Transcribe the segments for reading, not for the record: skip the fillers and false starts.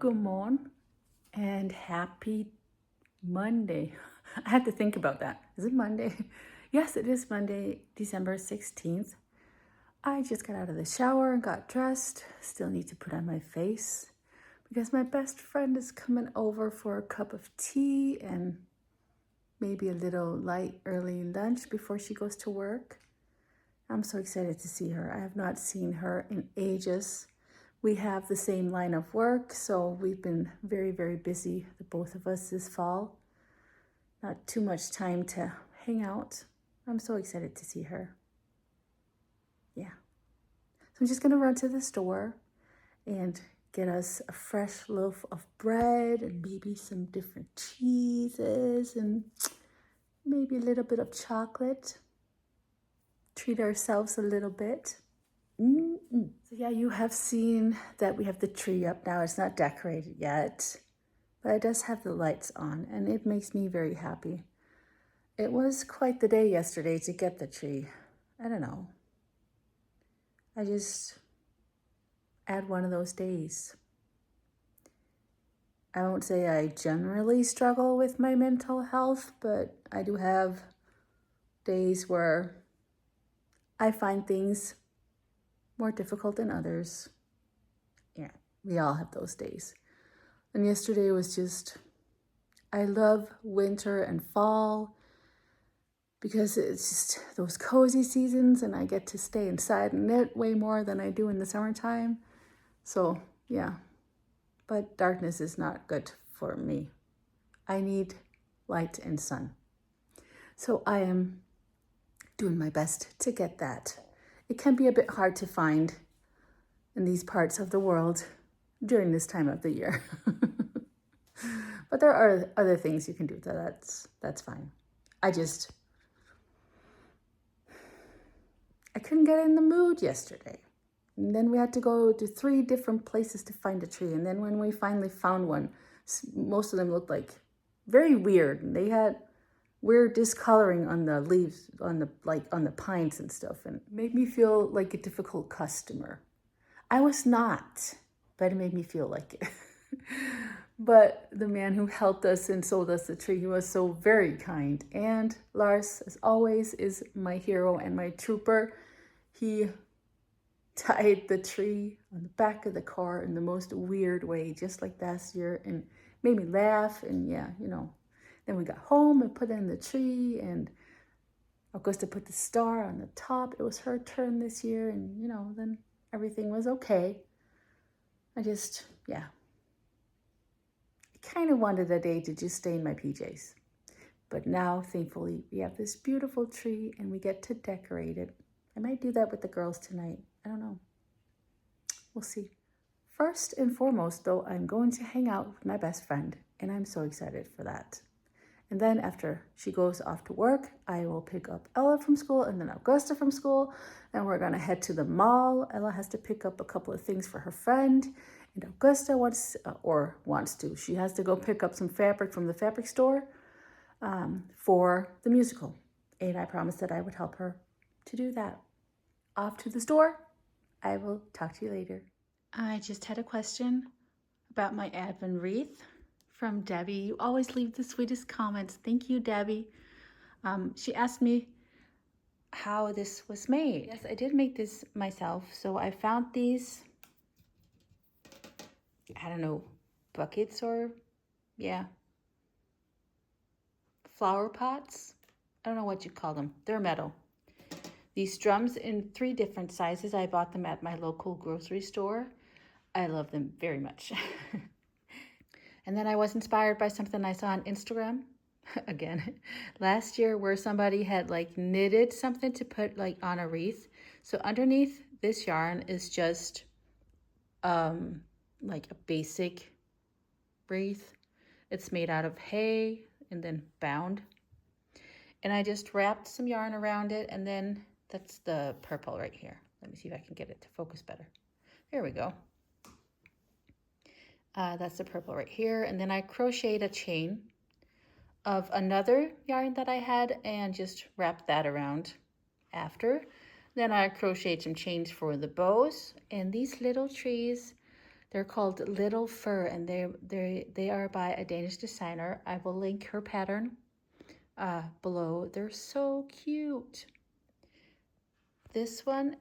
Good morning and happy Monday. I had to think about that. Is it Monday? Yes, it is Monday, December 16th. I just got out of the shower and got dressed. Still need to put on my face because my best friend is coming over for a cup of tea and maybe a little light early lunch before she goes to work. I'm so excited to see her. I have not seen her in ages. We have the same line of work, so we've been very, very busy, the both of us, this fall. Not too much time to hang out. I'm so excited to see her. Yeah. So I'm just gonna run to the store and get us a fresh loaf of bread and maybe some different cheeses and maybe a little bit of chocolate. Treat ourselves a little bit. So yeah, you have seen that we have the tree up now. It's not decorated yet, but it does have the lights on and it makes me very happy. It was quite the day yesterday to get the tree. I don't know. I just had one of those days. I won't say I generally struggle with my mental health, but I do have days where I find things more difficult than others. Yeah, we all have those days. And yesterday was just, I love winter and fall because it's just those cozy seasons and I get to stay inside and knit way more than I do in the summertime. So yeah, but darkness is not good for me. I need light and sun. So I am doing my best to get that. It can be a bit hard to find in these parts of the world during this time of the year. But there are other things you can do. That's fine. I couldn't get in the mood yesterday. And then we had to go to 3 different places to find a tree. And then when we finally found one, most of them looked like very weird. And they had weird discoloring on the leaves, on the pines and stuff, and it made me feel like a difficult customer. I was not, but it made me feel like it. But the man who helped us and sold us the tree, he was so very kind. And Lars, as always, is my hero and my trooper. He tied the tree on the back of the car in the most weird way, just like last year, and made me laugh. And yeah, you know. Then we got home and put in the tree, and Augusta put the star on the top. It was her turn this year, and you know, then everything was okay. I kind of wanted a day to just stay in my PJs. But now, thankfully, we have this beautiful tree and we get to decorate it. I might do that with the girls tonight. I don't know. We'll see. First and foremost, though, I'm going to hang out with my best friend, and I'm so excited for that. And then after she goes off to work, I will pick up Ella from school and then Augusta from school. And we're gonna head to the mall. Ella has to pick up a couple of things for her friend. And Augusta she has to go pick up some fabric from the fabric store for the musical. And I promised that I would help her to do that. Off to the store. I will talk to you later. I just had a question about my Advent wreath from Debbie. You always leave the sweetest comments. Thank you, Debbie. She asked me how this was made. Yes, I did make this myself. So I found these, I don't know, buckets or, yeah, flower pots. I don't know what you call them. They're metal. These drums in 3 different sizes. I bought them at my local grocery store. I love them very much. And then I was inspired by something I saw on Instagram, again, last year, where somebody had like knitted something to put like on a wreath. So underneath this yarn is just like a basic wreath. It's made out of hay and then bound. And I just wrapped some yarn around it, and then that's the purple right here. Let me see if I can get it to focus better. There we go. That's the purple right here. And then I crocheted a chain of another yarn that I had and just wrapped that around after. Then I crocheted some chains for the bows. And these little trees, They're called Little Fur, and they are by a Danish designer. I will link her pattern below. They're so cute. This one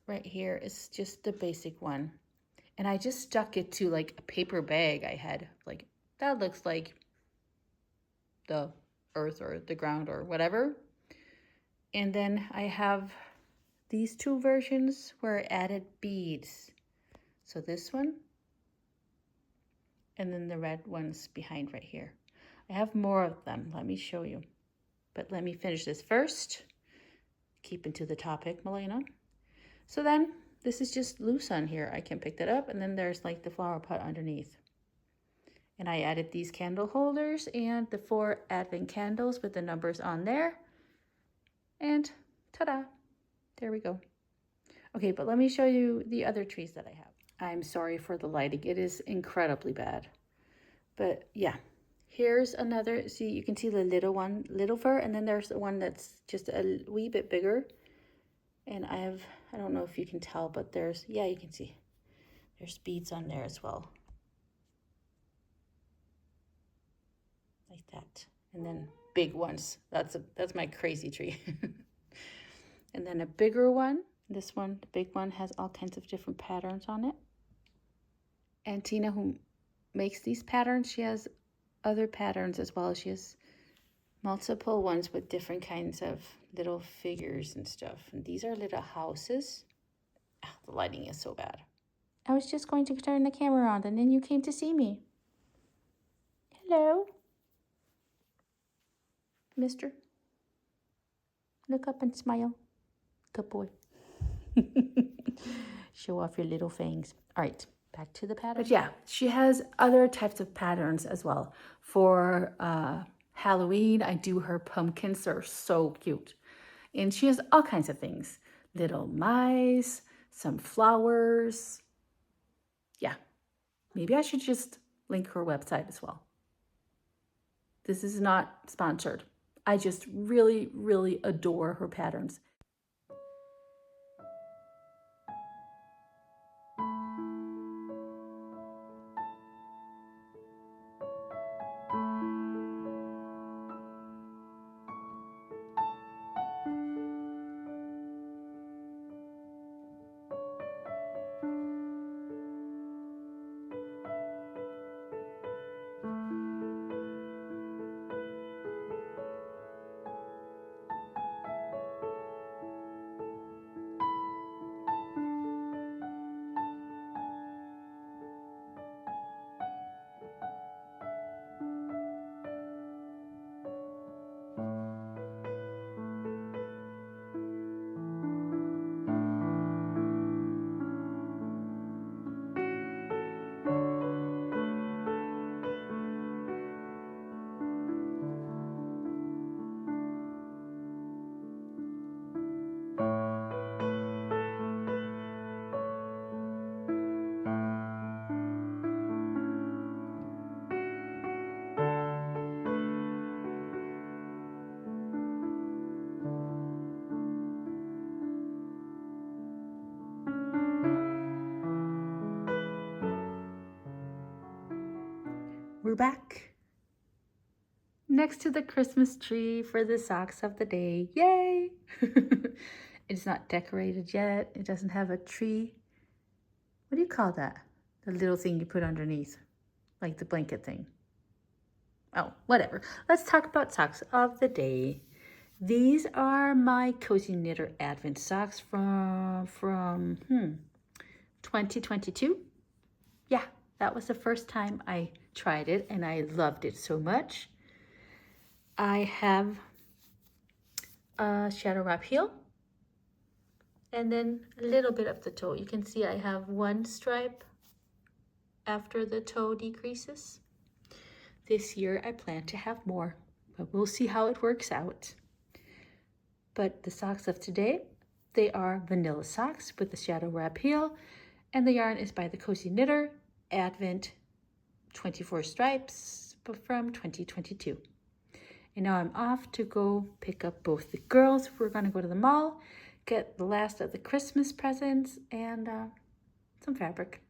right here is just the basic one. And I just stuck it to like a paper bag I had. Like, that looks like the earth or the ground or whatever. And then I have these two versions where I added beads. So this one, and then the red ones behind right here. I have more of them. Let me show you. But let me finish this first. Keeping to the topic, Malene. So then, this is just loose on here. I can pick that up, and then there's like the flower pot underneath. And I added these candle holders and the 4 advent candles with the numbers on there. And ta-da, there we go. Okay, but let me show you the other trees that I have. I'm sorry for the lighting. It is incredibly bad. But yeah, here's another. See, you can see the little one, Little Fur, and then there's the one that's just a wee bit bigger. And I don't know if you can tell, but yeah, you can see. There's beads on there as well. Like that. And then big ones. That's my crazy tree. And then a bigger one. This one, the big one, has all kinds of different patterns on it. And Tina, who makes these patterns, she has other patterns as well. She has multiple ones with different kinds of little figures and stuff. And these are little houses. Ah, the lighting is so bad. I was just going to turn the camera on, and then you came to see me. Hello, mister. Look up and smile. Good boy. Show off your little fangs. All right, back to the pattern. But yeah, she has other types of patterns as well. For Halloween, I do her pumpkins. They're so cute. And she has all kinds of things. Little mice, some flowers. Yeah, maybe I should just link her website as well. This is not sponsored. I just really, really adore her patterns. We're back next to the Christmas tree for the socks of the day. Yay! It's not decorated yet. It doesn't have a tree. What do you call that? The little thing you put underneath, like the blanket thing. Oh, whatever. Let's talk about socks of the day. These are my Cozy Knitter Advent socks from 2022. Yeah, that was the first time I tried it, and I loved it so much. I have a shadow wrap heel, and then a little bit of the toe. You can see I have one stripe after the toe decreases. This year I plan to have more, but we'll see how it works out. But the socks of today, they are vanilla socks with the shadow wrap heel, and the yarn is by the Cozy Knitter Advent 24 stripes from 2022. And now I'm off to go pick up both the girls. We're going to go to the mall, get the last of the Christmas presents, and some fabric.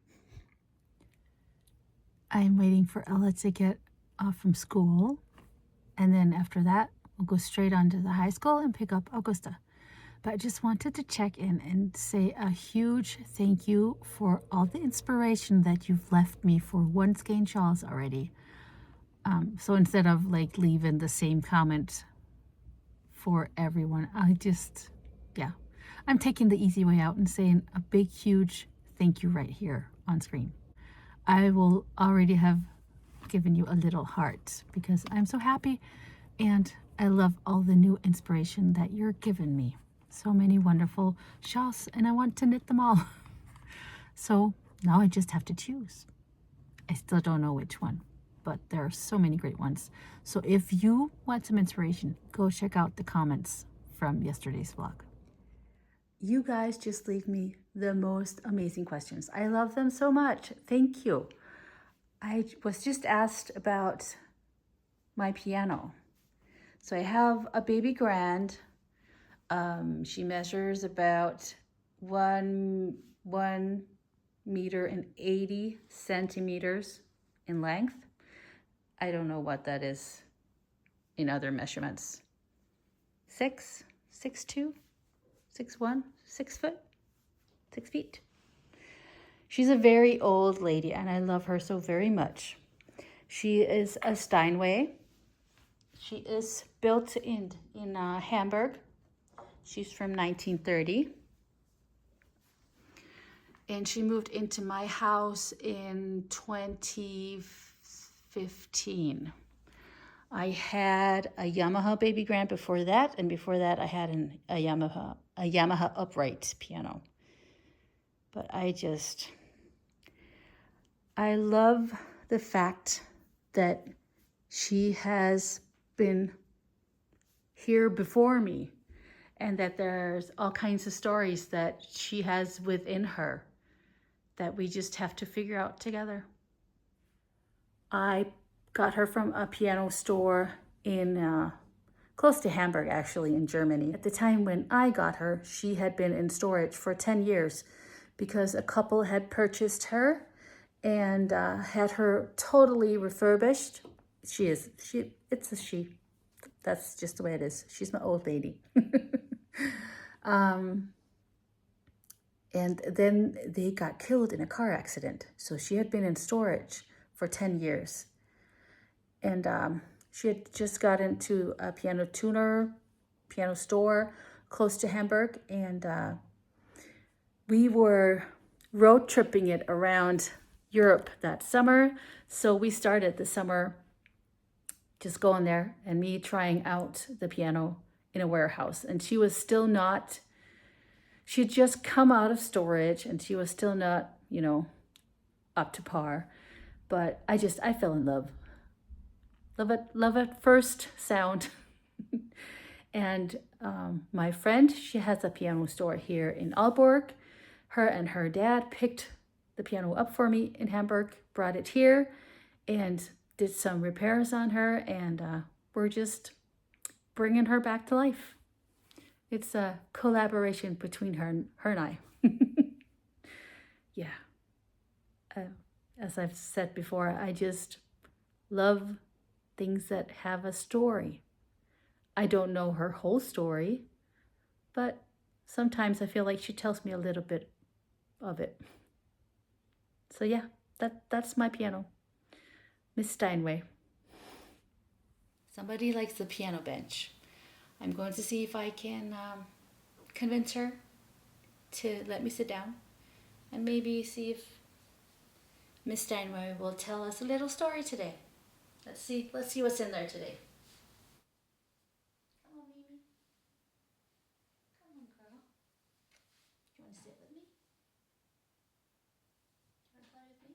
I'm waiting for Ella to get off from school. And then after that, we'll go straight on to the high school and pick up Augusta. But I just wanted to check in and say a huge thank you for all the inspiration that you've left me for One Skein Shawls already. So instead of like leaving the same comment for everyone, yeah, I'm taking the easy way out and saying a big, huge thank you right here on screen. I will already have given you a little heart because I'm so happy and I love all the new inspiration that you're giving me. So many wonderful shawls and I want to knit them all. So now I just have to choose. I still don't know which one, but there are so many great ones. So if you want some inspiration, go check out the comments from yesterday's vlog. You guys just leave me the most amazing questions. I love them so much. Thank you. I was just asked about my piano. So I have a baby grand. She measures about 1 meter and 80 centimeters in length. I don't know what that is in other measurements. 6'2", 6'1", 6 foot, 6 feet. She's a very old lady and I love her so very much. She is a Steinway. She is built in Hamburg. She's from 1930. And she moved into my house in 2015. I had a Yamaha baby grand before that, and before that I had a Yamaha upright piano. But I love the fact that she has been here before me and that there's all kinds of stories that she has within her that we just have to figure out together. I got her from a piano store in close to Hamburg, actually, in Germany. At the time when I got her, she had been in storage for 10 years because a couple had purchased her and had her totally refurbished. It's a she. That's just the way it is. She's my old lady. And then they got killed in a car accident. So she had been in storage for 10 years. And she had just got into a piano store close to Hamburg. And we were road tripping it around Europe that summer. So we started the summer just going there and me trying out the piano in a warehouse. And she was still not, she had just come out of storage and she was still not, up to par. But I fell in love. Love at first sound. And my friend, she has a piano store here in Aalborg. Her and her dad picked the piano up for me in Hamburg, brought it here, and did some repairs on her, and we're just bringing her back to life. It's a collaboration between her and I. Yeah. As I've said before, I just love things that have a story. I don't know her whole story, but sometimes I feel like she tells me a little bit of it. So yeah, that's my piano. Miss Steinway. Somebody likes the piano bench. I'm going to see if I can convince her to let me sit down and maybe see if Miss Steinway will tell us a little story today. Let's see what's in there today. Come on, baby. Come on, girl. You want to sit with me? You want to play with me?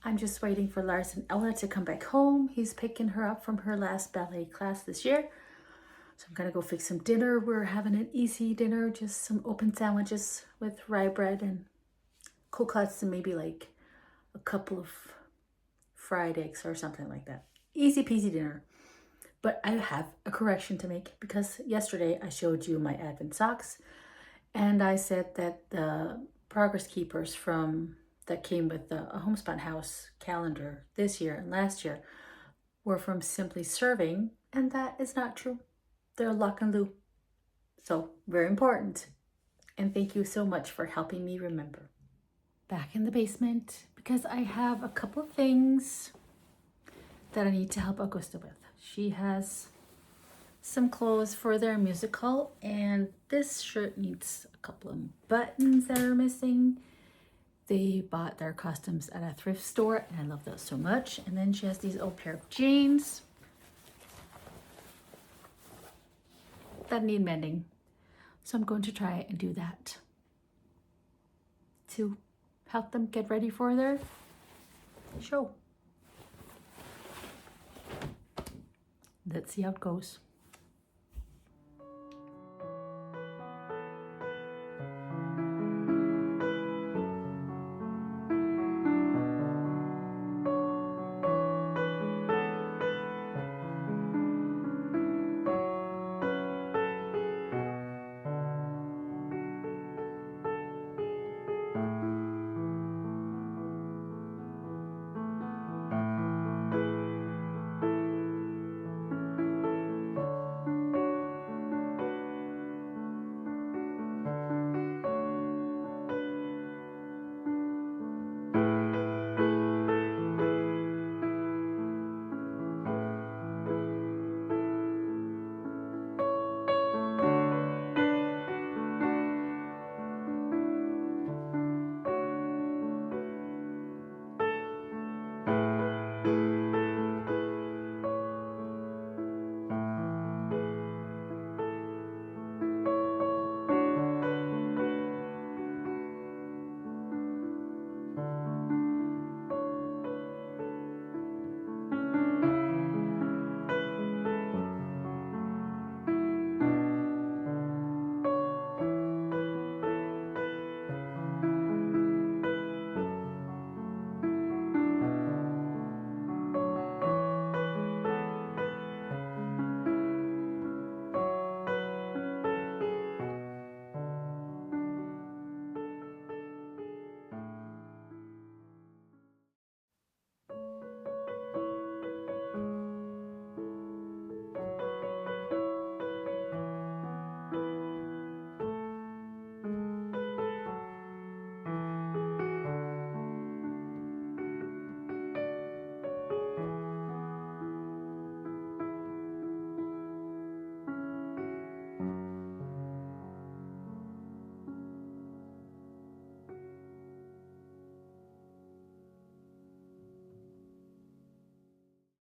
I'm just waiting for Lars and Ella to come back home. He's picking her up from her last ballet class this year. So I'm gonna go fix some dinner. We're having an easy dinner, just some open sandwiches with rye bread and cold cuts and maybe like a couple of fried eggs or something like that. Easy peasy dinner. But I have a correction to make because yesterday I showed you my Advent socks and I said that the progress keepers that came with the Homespun House calendar this year and last year were from Simply Serving, and that is not true. They're Lock and Lou. So very important. And thank you so much for helping me remember. Back in the basement because I have a couple of things that I need to help Augusta with. She has some clothes for their musical, and this shirt needs a couple of buttons that are missing. They bought their costumes at a thrift store, and I love those so much. And then she has these old pair of jeans that need mending. So I'm going to try and do that to help them get ready for their show. Let's see how it goes.